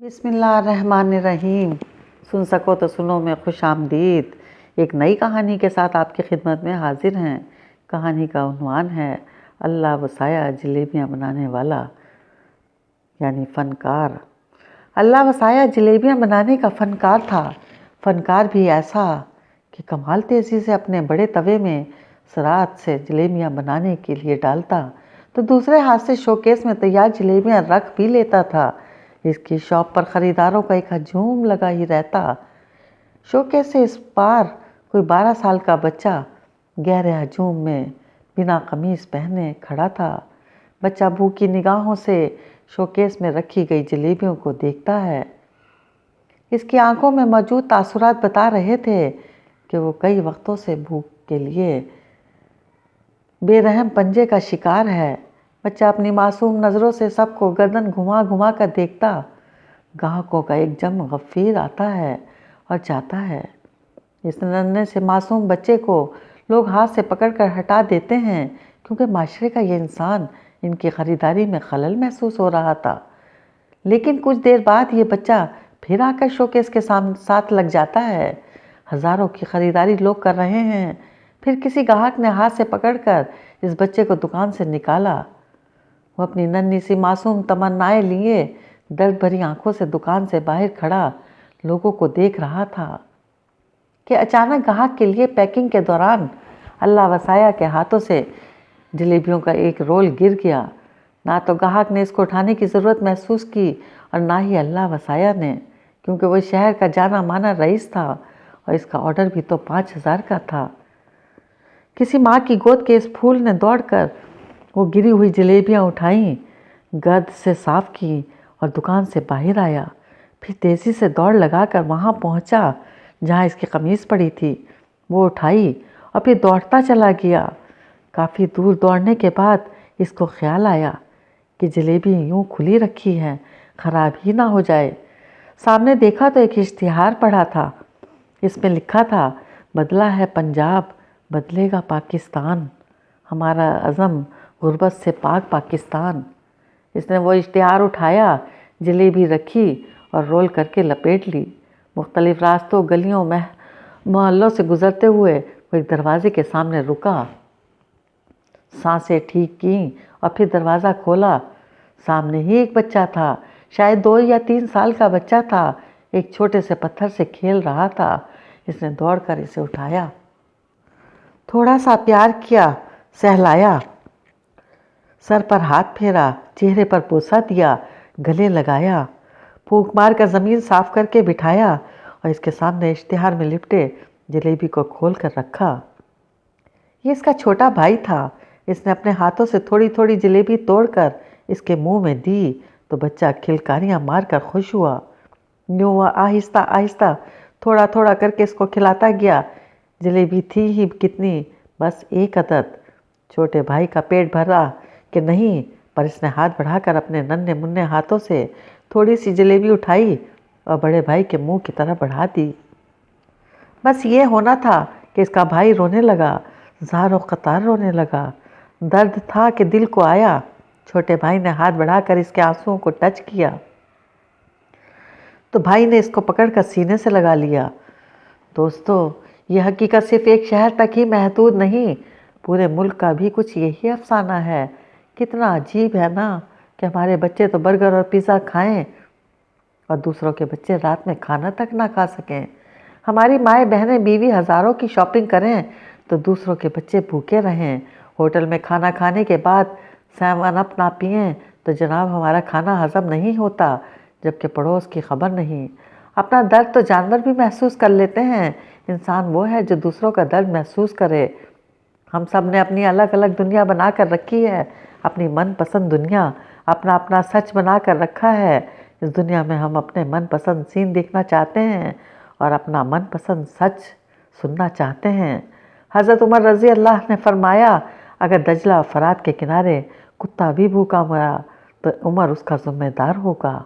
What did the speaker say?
بسم اللہ الرحمن الرحیم۔ سن سکو تو سنو میں خوش آمدید۔ ایک نئی کہانی کے ساتھ آپ کی خدمت میں حاضر ہیں۔ کہانی کا عنوان ہے اللہ وسایا جلیبیاں بنانے والا، یعنی فنکار۔ اللہ وسایا جلیبیاں بنانے کا فنکار تھا۔ فنکار بھی ایسا کہ کمال تیزی سے اپنے بڑے توے میں سرعت سے جلیبیاں بنانے کے لیے ڈالتا تو دوسرے ہاتھ سے شوکیس میں تیار جلیبیاں رکھ بھی لیتا تھا۔ اس کی شاپ پر خریداروں کا ایک ہجوم لگا ہی رہتا۔ شوکیس سے اس پار کوئی 12 سال کا بچہ گہرے ہجوم میں بنا قمیص پہنے کھڑا تھا۔ بچہ بھوکی نگاہوں سے شوکیس میں رکھی گئی جلیبیوں کو دیکھتا ہے۔ اس کی آنکھوں میں موجود تاثرات بتا رہے تھے کہ وہ کئی وقتوں سے بھوک کے لیے بے رحم پنجے کا شکار ہے۔ بچہ اپنی معصوم نظروں سے سب کو گردن گھما گھما کر دیکھتا۔ گاہکوں کا ایک جم غفیر آتا ہے اور جاتا ہے۔ اس ننھے سے معصوم بچے کو لوگ ہاتھ سے پکڑ کر ہٹا دیتے ہیں کیونکہ معاشرے کا یہ انسان ان کی خریداری میں خلل محسوس ہو رہا تھا۔ لیکن کچھ دیر بعد یہ بچہ پھر آ کر شوکیس کے ساتھ لگ جاتا ہے۔ ہزاروں کی خریداری لوگ کر رہے ہیں۔ پھر کسی گاہک نے ہاتھ سے پکڑ کر اس بچے کو دکان سے نکالا۔ وہ اپنی ننھی سی معصوم تمنائیں لیے درد بھری آنکھوں سے دکان سے باہر کھڑا لوگوں کو دیکھ رہا تھا کہ اچانک گاہک کے لیے پیکنگ کے دوران اللہ وسایا کے ہاتھوں سے جلیبیوں کا ایک رول گر گیا۔ نہ تو گاہک نے اس کو اٹھانے کی ضرورت محسوس کی اور نہ ہی اللہ وسایا نے، کیونکہ وہ شہر کا جانا مانا رئیس تھا اور اس کا آرڈر بھی تو 5000 کا تھا۔ کسی ماں کی گود کے اس پھول نے دوڑ کر وہ گری ہوئی جلیبیاں اٹھائیں، گرد سے صاف کی اور دکان سے باہر آیا۔ پھر تیزی سے دوڑ لگا کر وہاں پہنچا جہاں اس کی قمیص پڑی تھی۔ وہ اٹھائی اور پھر دوڑتا چلا گیا۔ کافی دور دوڑنے کے بعد اس کو خیال آیا کہ جلیبی یوں کھلی رکھی ہے، خراب ہی نہ ہو جائے۔ سامنے دیکھا تو ایک اشتہار پڑا تھا۔ اس میں لکھا تھا، بدلا ہے پنجاب، بدلے گا پاکستان، ہمارا عزم غربت سے پاک پاکستان۔ اس نے وہ اشتہار اٹھایا، جلیبی رکھی اور رول کر کے لپیٹ لی۔ مختلف راستوں، گلیوں، محلوں سے گزرتے ہوئے وہ ایک دروازے کے سامنے رکا۔ سانسیں ٹھیک کیں اور پھر دروازہ کھولا۔ سامنے ہی ایک بچہ تھا، شاید 2 یا 3 سال کا بچہ تھا، ایک چھوٹے سے پتھر سے کھیل رہا تھا۔ اس نے دوڑ کر اسے اٹھایا، تھوڑا سا پیار کیا، سہلایا، سر پر ہاتھ پھیرا، چہرے پر بوسہ دیا، گلے لگایا، پھونک مار کر زمین صاف کر کے بٹھایا اور اس کے سامنے اشتہار میں لپٹے جلیبی کو کھول کر رکھا۔ یہ اس کا چھوٹا بھائی تھا۔ اس نے اپنے ہاتھوں سے تھوڑی تھوڑی جلیبی توڑ کر اس کے منہ میں دی تو بچہ کھلکاریاں مار کر خوش ہوا۔ یوں وہ آہستہ آہستہ تھوڑا تھوڑا کر کے اس کو کھلاتا گیا۔ جلیبی تھی ہی کتنی، بس 1 عدد۔ چھوٹے بھائی کا پیٹ بھرا کہ نہیں، پر اس نے ہاتھ بڑھا کر اپنے ننھے منھے ہاتھوں سے تھوڑی سی جلیبی اٹھائی اور بڑے بھائی کے منہ کی طرف بڑھا دی۔ بس یہ ہونا تھا کہ اس کا بھائی رونے لگا، زار و قطار رونے لگا۔ درد تھا کہ دل کو آیا۔ چھوٹے بھائی نے ہاتھ بڑھا کر اس کے آنسوؤں کو ٹچ کیا تو بھائی نے اس کو پکڑ کر سینے سے لگا لیا۔ دوستو، یہ حقیقت صرف ایک شہر تک ہی محدود نہیں، پورے ملک کا بھی کچھ یہی افسانہ ہے۔ کتنا عجیب ہے نا کہ ہمارے بچے تو برگر اور پیزا کھائیں اور دوسروں کے بچے رات میں کھانا تک نہ کھا سکیں۔ ہماری مائیں بہنیں بیوی ہزاروں کی شاپنگ کریں تو دوسروں کے بچے بھوکے رہیں۔ ہوٹل میں کھانا کھانے کے بعد 7 اپ نہ پئیں تو جناب ہمارا کھانا ہضم نہیں ہوتا، جبکہ پڑوس کی خبر نہیں۔ اپنا درد تو جانور بھی محسوس کر لیتے ہیں، انسان وہ ہے جو دوسروں کا درد محسوس کرے۔ ہم سب نے اپنی الگ الگ دنیا بنا کر رکھی ہے، اپنی من پسند دنیا، اپنا اپنا سچ بنا کر رکھا ہے۔ اس دنیا میں ہم اپنے من پسند سین دیکھنا چاہتے ہیں اور اپنا من پسند سچ سننا چاہتے ہیں۔ حضرت عمر رضی اللہ نے فرمایا، اگر دجلہ فرات کے کنارے کتا بھی بھوکا مرا تو عمر اس کا ذمہ دار ہوگا۔